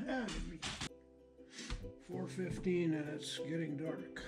Yeah, it'd be 4:15 and it's getting dark.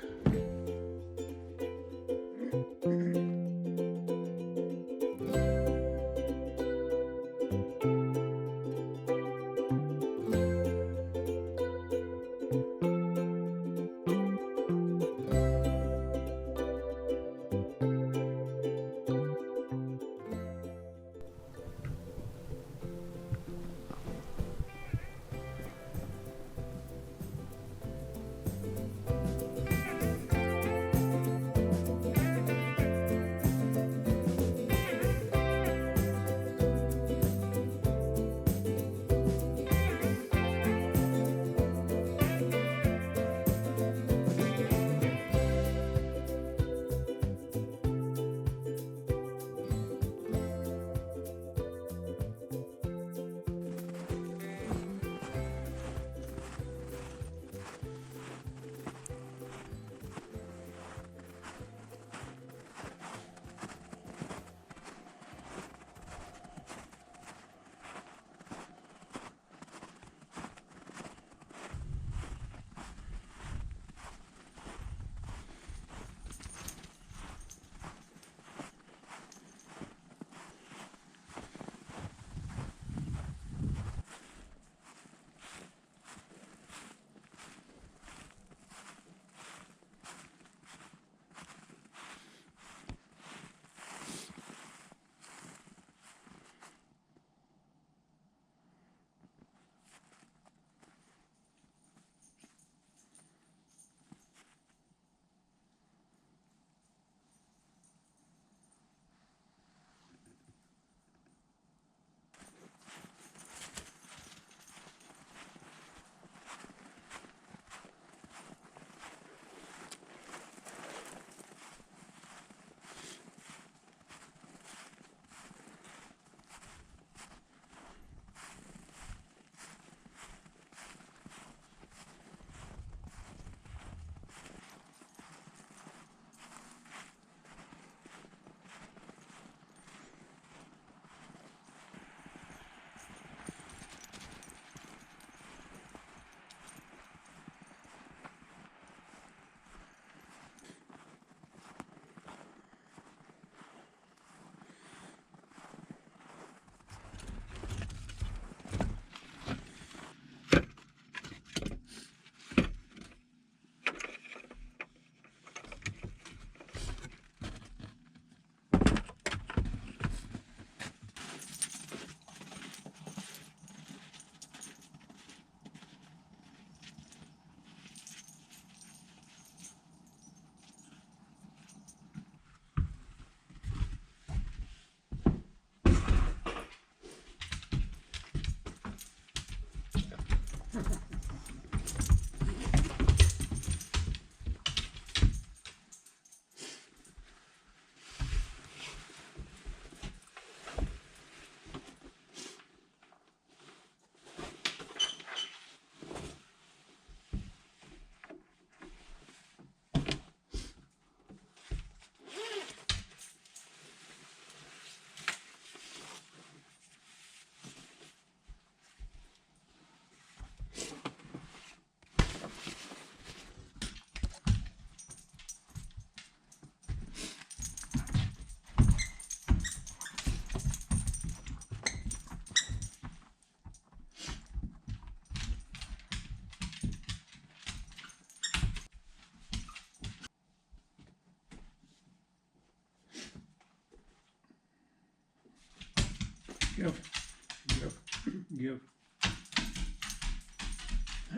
Give.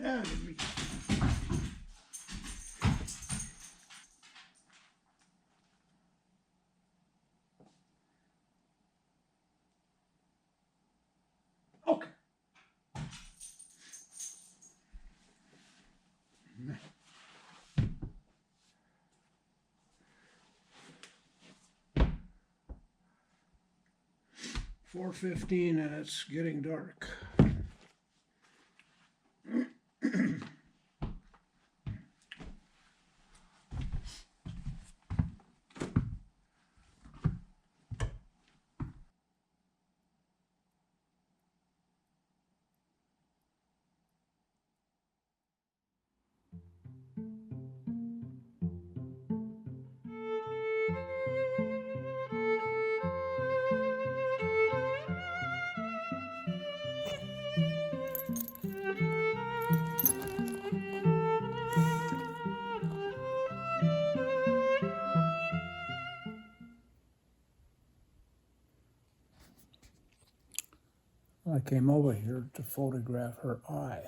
Yeah, it'd be okay. 4:15 and it's getting dark. came over here to photograph her eye,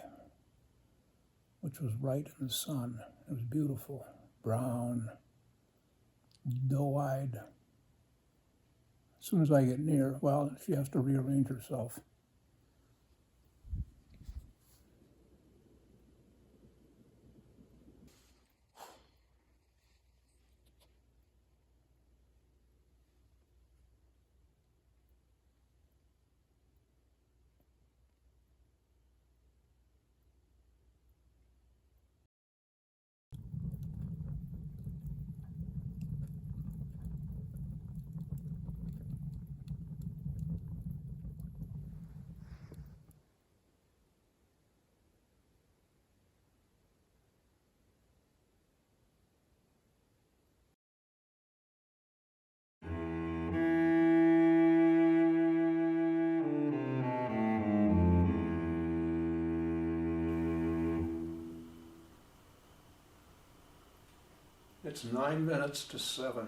which was right in the sun. It was beautiful, brown, doe-eyed. As soon as I get near, well, she has to rearrange herself. It's 9 minutes to 7.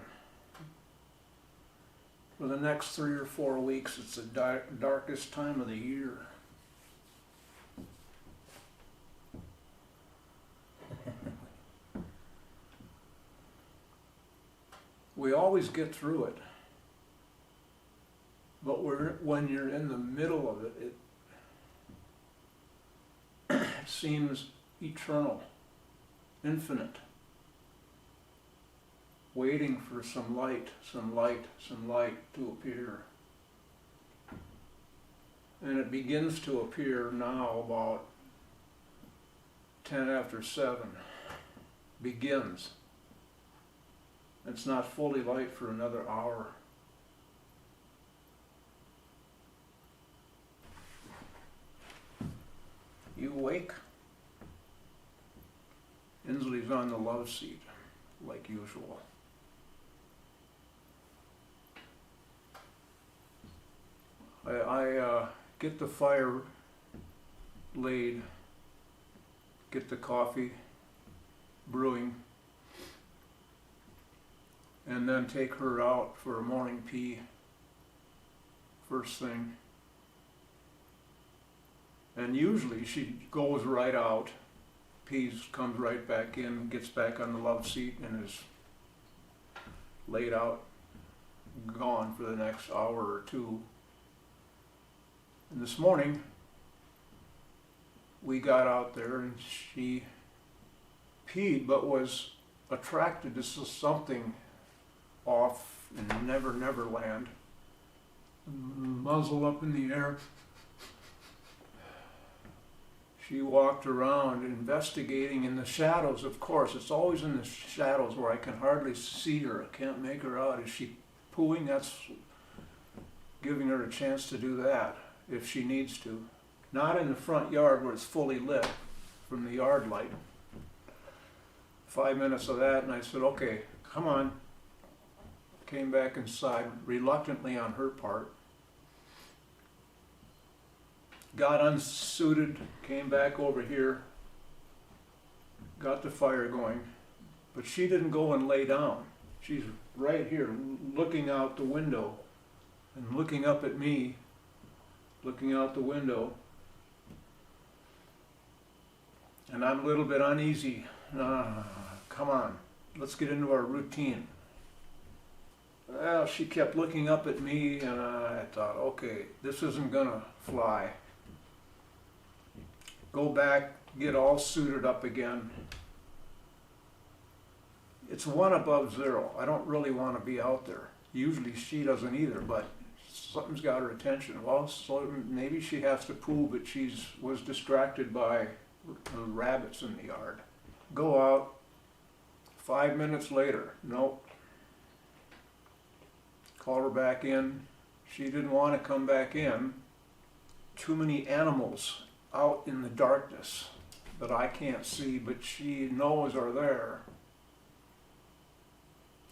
For the next 3 or 4 weeks, it's the darkest time of the year. We always get through it, but when you're in the middle of it, it seems eternal, infinite, waiting for some light to appear. And it begins to appear now about 10 after 7. Begins. It's not fully light for another hour. You awake? Insley's on the love seat, like usual. I get the fire laid, get the coffee brewing, and then take her out for a morning pee first thing. And usually she goes right out, pees, comes right back in, gets back on the love seat, and is laid out, gone for the next hour or two. And this morning, we got out there and she peed, but was attracted to something off in Never Land. Muzzle up in the air. She walked around investigating in the shadows, of course. It's always in the shadows where I can hardly see her. I can't make her out. Is she pooing? That's giving her a chance to do that if she needs to. Not in the front yard where it's fully lit from the yard light. 5 minutes of that and I said, okay, come on. Came back inside, reluctantly on her part. Got unsuited, came back over here, got the fire going, but she didn't go and lay down. She's right here looking out the window and looking up at me, looking out the window. And I'm a little bit uneasy. Come on, let's get into our routine. Well, she kept looking up at me and I thought, okay, this isn't gonna fly. Go back, get all suited up again. It's 1 above 0. I don't really want to be out there. Usually she doesn't either, but something's got her attention. Well, so maybe she has to poo, but was distracted by the rabbits in the yard. Go out. 5 minutes later, nope. Call her back in. She didn't want to come back in. Too many animals out in the darkness that I can't see, but she knows are there.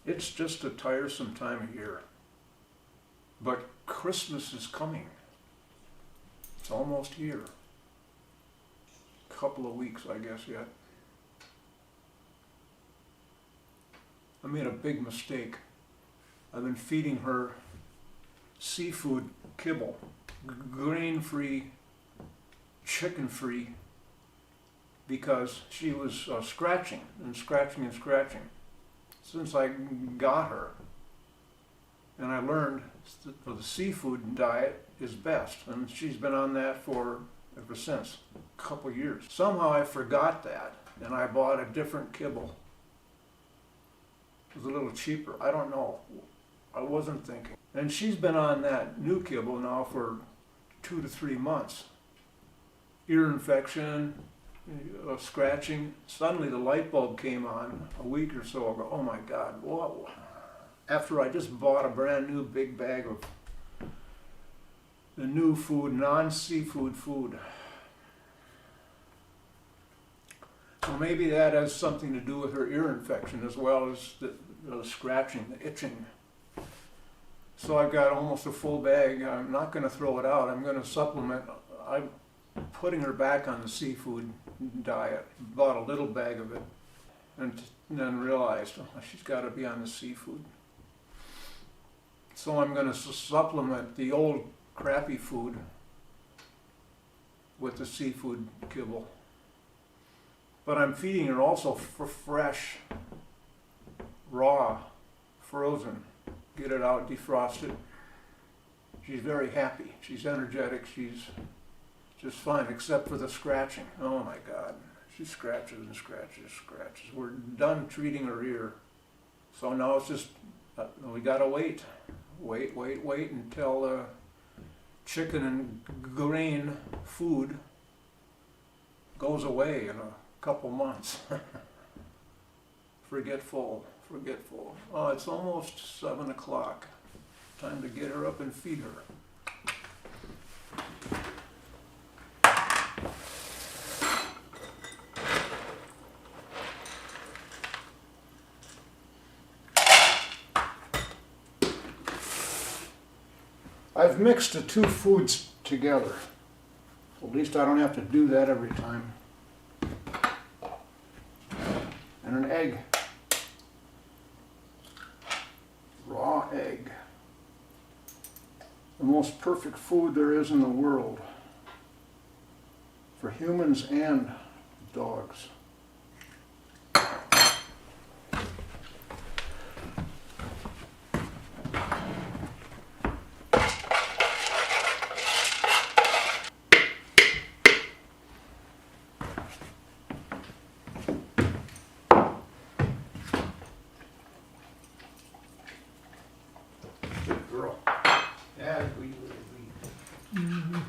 It's just a tiresome time of year. But Christmas is coming. It's almost here. Couple of weeks, I guess, yet. I made a big mistake. I've been feeding her seafood kibble, grain-free chicken free because she was scratching and scratching and scratching since I got her. And I learned that the seafood diet is best, and she's been on that for ever since, a couple years. Somehow I forgot that, and I bought a different kibble. It was a little cheaper. I don't know. I wasn't thinking. And she's been on that new kibble now for 2 to 3 months. Ear infection, scratching. Suddenly the light bulb came on a week or so ago. Oh my God, whoa. After I just bought a brand new big bag of the new food, non-seafood food. So maybe that has something to do with her ear infection as well as the scratching, the itching. So I've got almost a full bag. I'm not going to throw it out. I'm going to supplement. I'm putting her back on the seafood diet. Bought a little bag of it and then realized, oh, she's got to be on the seafood. So I'm going to supplement the old crappy food with the seafood kibble. But I'm feeding her also for fresh, raw, frozen. Get it out, defrost it. She's very happy. She's energetic. She's just fine, except for the scratching. Oh my God. She scratches and scratches and scratches. We're done treating her ear. So now it's just, we gotta wait. Wait until chicken and grain food goes away in a couple months. Forgetful. Oh, it's almost 7 o'clock. Time to get her up and feed her. I've mixed the two foods together. At least I don't have to do that every time. And an egg. Raw egg. The most perfect food there is in the world. For humans and dogs. Girl. Yeah, we. Mm-hmm.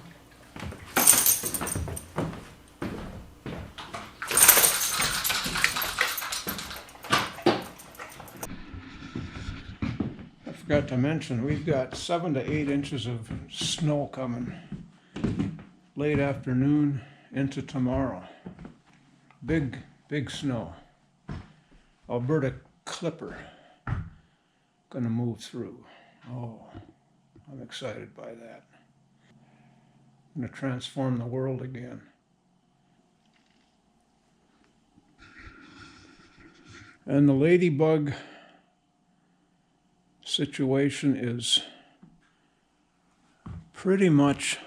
I forgot to mention, we've got 7 to 8 inches of snow coming late afternoon into tomorrow. Big snow. Alberta Clipper gonna move through. Oh, I'm excited by that. I'm going to transform the world again. And the ladybug situation is pretty much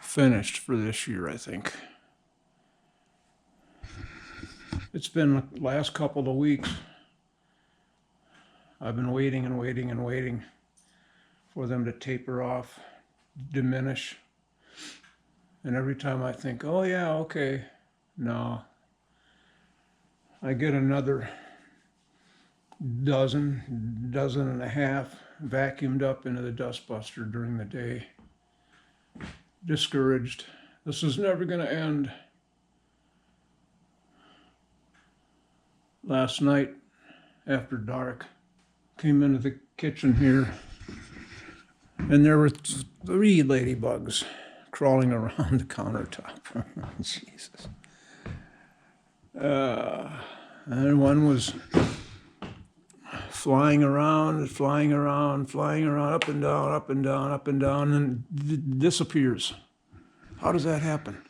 finished for this year, I think. It's been the last couple of weeks. I've been waiting for them to taper off, diminish. And every time I think, oh yeah, okay, no. I get another dozen and a half vacuumed up into the dustbuster during the day. Discouraged. This is never going to end. Last night, after dark, came into the kitchen here, and there were 3 ladybugs crawling around the countertop. Jesus. And one was flying around, up and down, and disappears. How does that happen?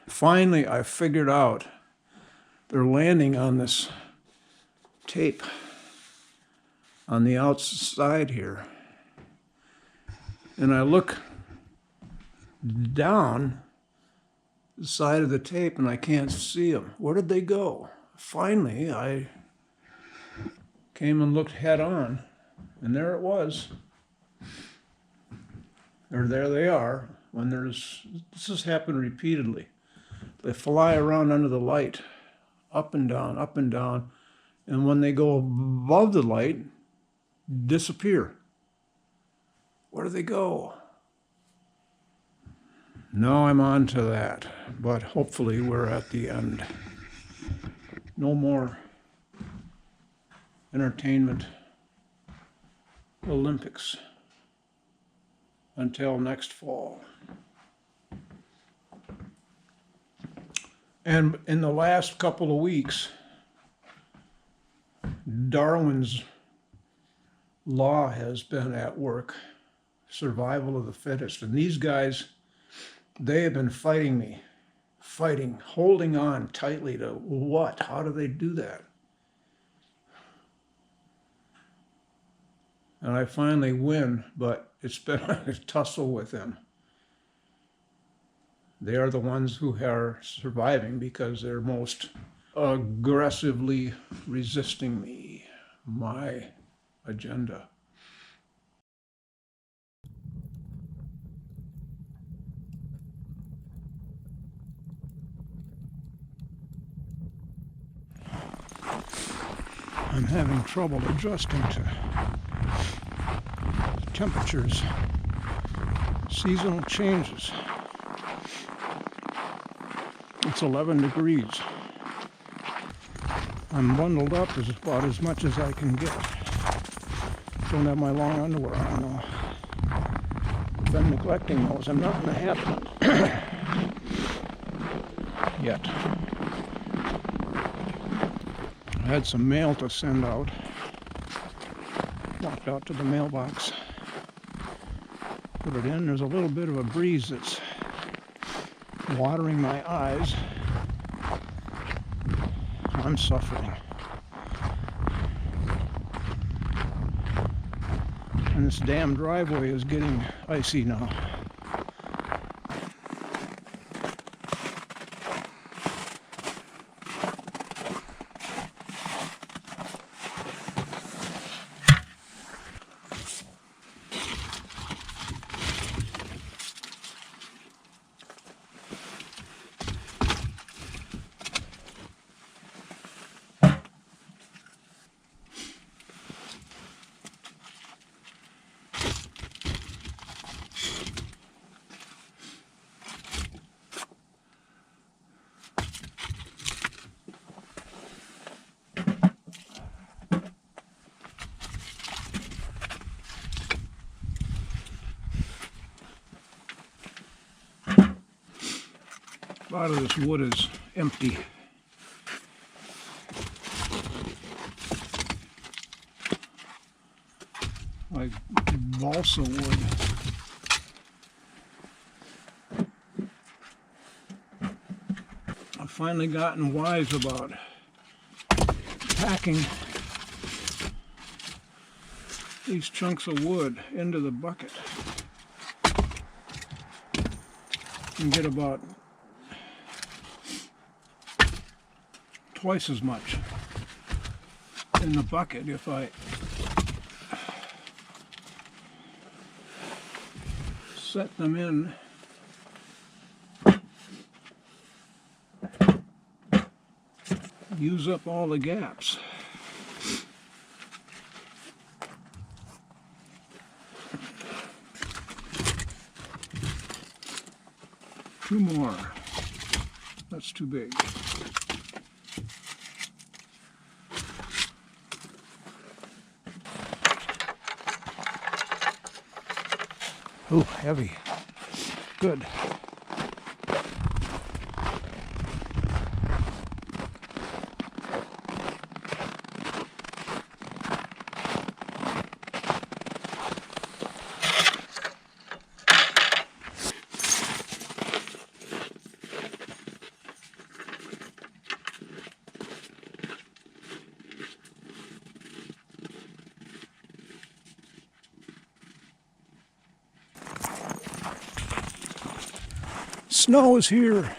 Finally, I figured out they're landing on this tape on the outside here. And I look down the side of the tape and I can't see them. Where did they go? Finally, I came and looked head on, and there it was. Or there they are. When this has happened repeatedly. They fly around under the light, up and down, and when they go above the light, disappear. Where do they go? Now I'm on to that, but hopefully we're at the end. No more entertainment Olympics until next fall. And in the last couple of weeks, Darwin's law has been at work, survival of the fittest. And these guys, they have been fighting me, holding on tightly to what? How do they do that? And I finally win, but it's been a tussle with them. They are the ones who are surviving because they're most aggressively resisting me, my agenda. I'm having trouble adjusting to temperatures, seasonal changes. It's 11 degrees. I'm bundled up about as much as I can get. Don't have my long underwear on though. I've been neglecting those. I'm not in the habit yet. I had some mail to send out. Walked out to the mailbox. Put it in. There's a little bit of a breeze that's watering my eyes. I'm suffering. And this damn driveway is getting icy now. A lot of this wood is empty. Like balsa wood. I've finally gotten wise about packing these chunks of wood into the bucket. You can get about twice as much in the bucket if I set them in use up all the gaps. Two more. That's too big. Oh, heavy. Good. Snow is here.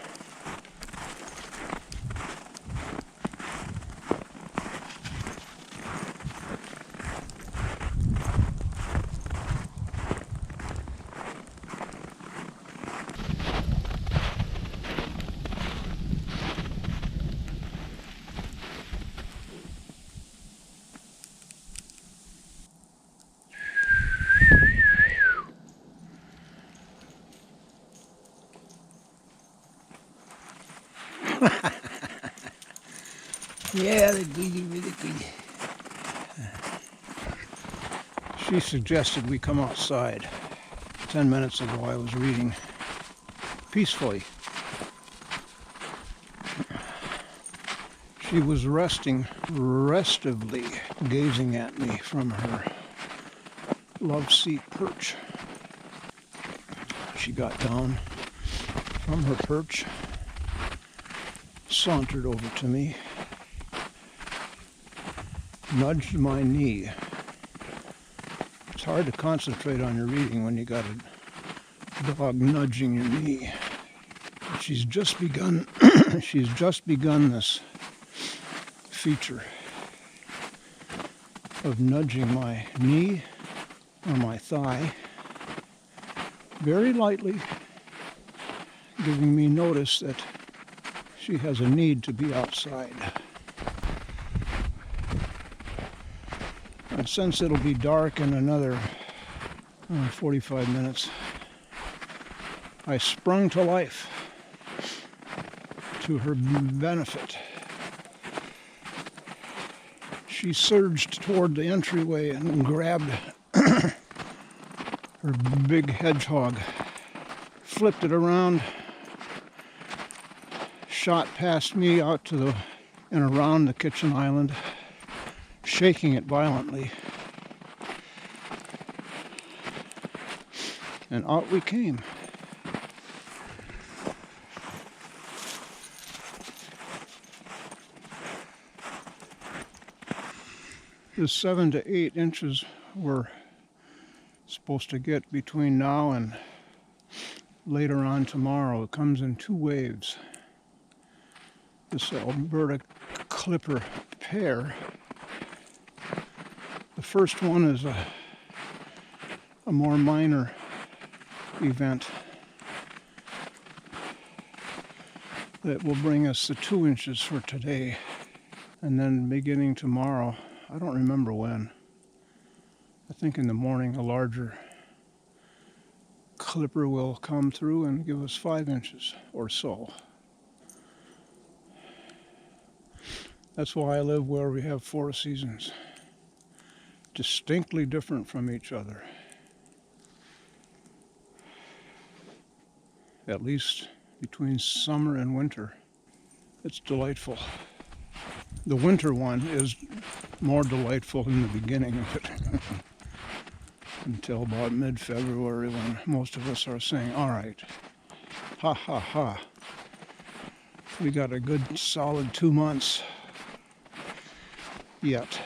Yeah, they're good, really good. She suggested we come outside. 10 minutes ago I was reading peacefully. She was restively gazing at me from her love seat perch. She got down from her perch, sauntered over to me, nudged my knee. It's hard to concentrate on your reading when you got a dog nudging your knee. But she's just begun this feature of nudging my knee or my thigh very lightly, giving me notice that she has a need to be outside. And since it'll be dark in another 45 minutes, I sprung to life to her benefit. She surged toward the entryway and grabbed her big hedgehog, flipped it around, shot past me out to and around the kitchen island, shaking it violently. And out we came. The 7 to 8 inches we're supposed to get between now and later on tomorrow. It comes in 2 waves. This Alberta Clipper pair. The first one is a more minor event that will bring us the 2 inches for today. And then beginning tomorrow, I don't remember when, I think in the morning, a larger clipper will come through and give us 5 inches or so. That's why I live where we have 4 seasons, distinctly different from each other. At least between summer and winter. It's delightful. The winter one is more delightful in the beginning of it until about mid-February, when most of us are saying, all right, ha ha ha, we got a good solid 2 months yet,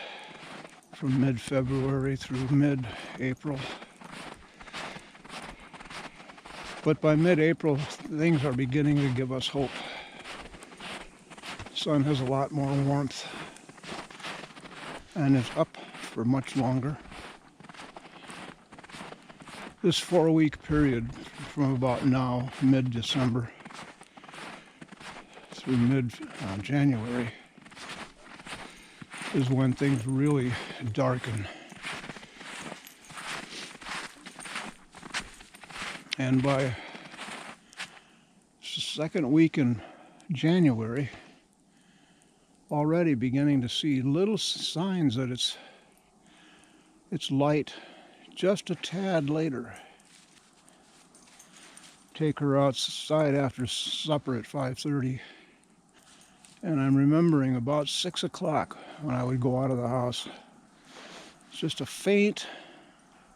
from mid-February through mid-April. But by mid-April, things are beginning to give us hope. The sun has a lot more warmth and is up for much longer. This 4-week period from about now, mid-December, through mid-January, is when things really darken. And by second week in January, already beginning to see little signs that it's light just a tad later. Take her outside after supper at 5:30. And I'm remembering about 6 o'clock when I would go out of the house. It's just a faint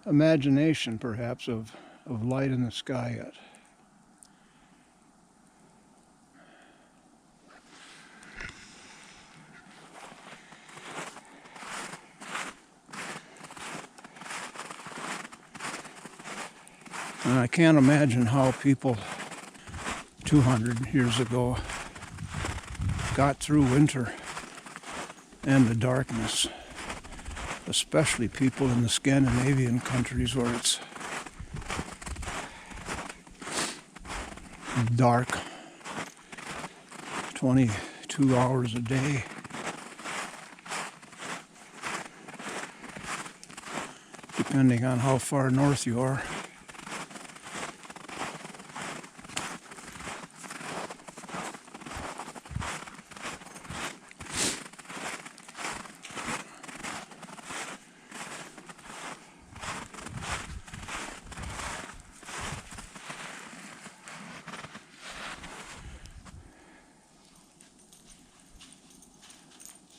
imagination, perhaps, of light in the sky yet. And I can't imagine how people 200 years ago got through winter and the darkness, especially people in the Scandinavian countries where it's dark 22 hours a day. Depending on how far north you are.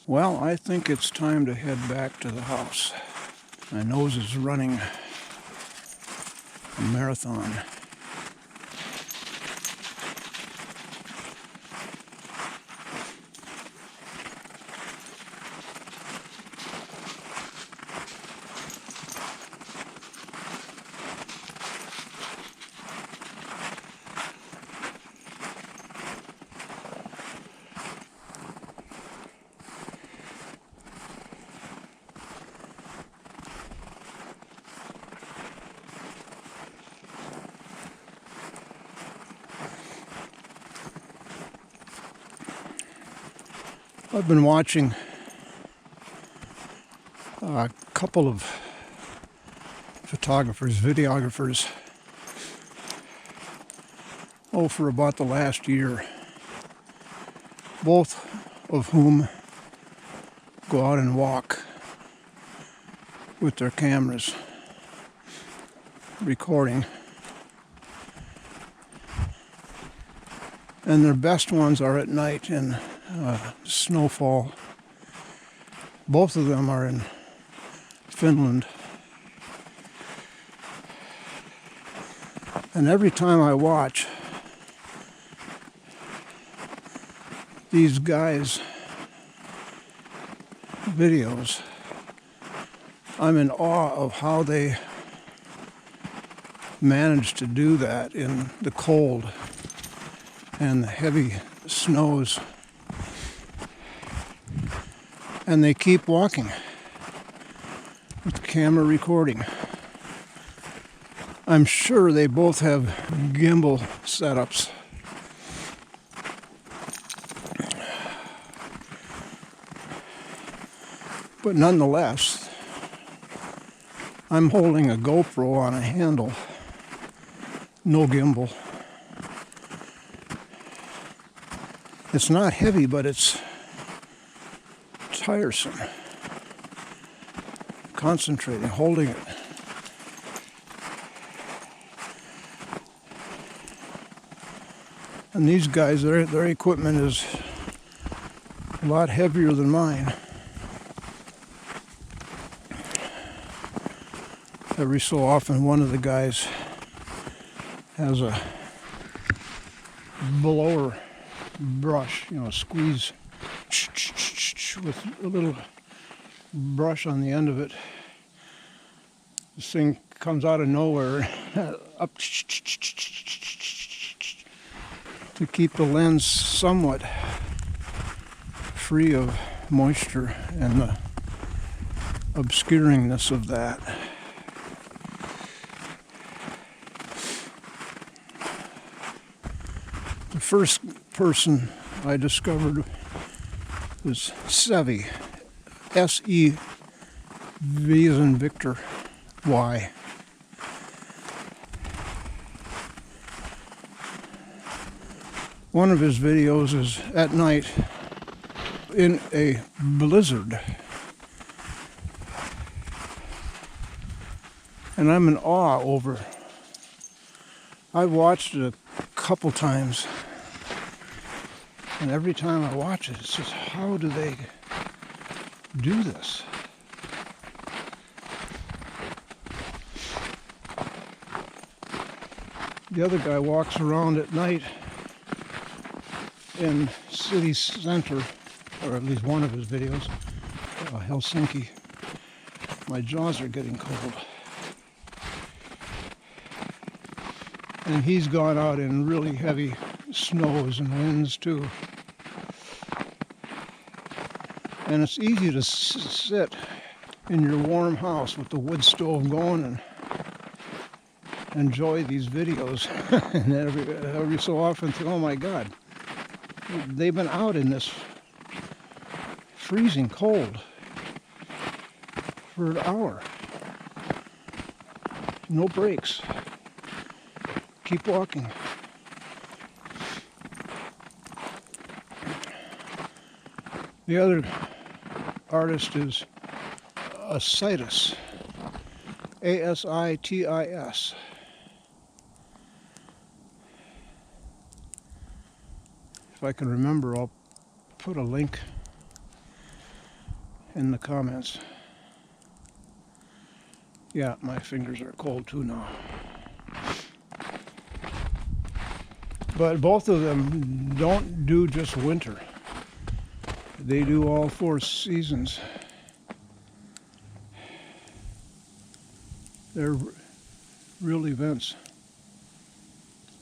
Well, I think it's time to head back to the house. My nose is running a marathon. I've been watching a couple of photographers, videographers, for about the last year, both of whom go out and walk with their cameras, recording. And their best ones are at night in snowfall. Both of them are in Finland. And every time I watch these guys' videos, I'm in awe of how they manage to do that in the cold and the heavy snows. And they keep walking with the camera recording. I'm sure they both have gimbal setups. But nonetheless, I'm holding a GoPro on a handle, no gimbal. It's not heavy, but it's tiresome. Concentrating, holding it. And these guys, their equipment is a lot heavier than mine. Every so often, one of the guys has a blower brush, squeeze with a little brush on the end of it. This thing comes out of nowhere, up to keep the lens somewhat free of moisture and the obscuringness of that. The first person I discovered was Sevi, S-E-V as in Victor, Y. One of his videos is at night in a blizzard. And I'm in awe over. I've watched it a couple times. And every time I watch it, it's just, how do they do this? The other guy walks around at night in city center, or at least one of his videos, Helsinki. My jaws are getting cold. And he's gone out in really heavy snows and winds too. And it's easy to sit in your warm house with the wood stove going and enjoy these videos. And every so often think, oh my God, they've been out in this freezing cold for an hour. No breaks. Keep walking. The other artist is Asitis. Asitis. If I can remember, I'll put a link in the comments. Yeah, my fingers are cold too now. But both of them don't do just winter. They do all 4 seasons. They're real events.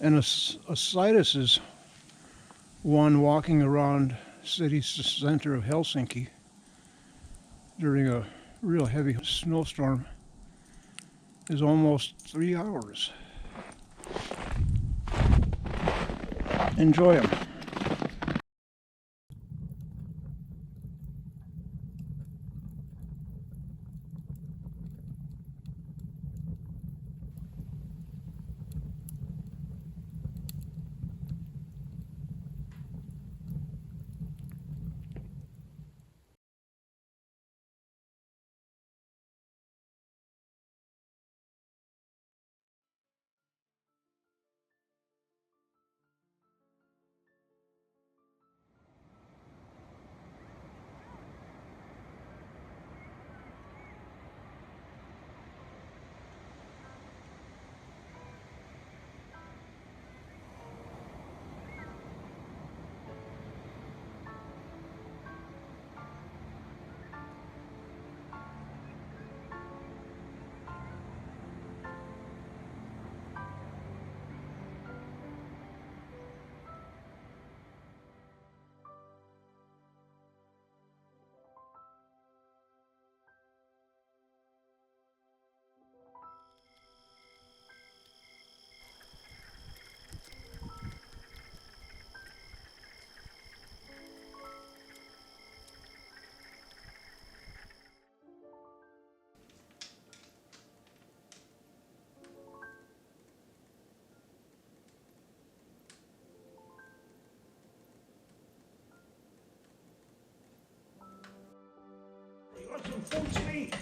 And Asitis is one walking around city center of Helsinki during a real heavy snowstorm is almost 3 hours. Enjoy them. Full speed.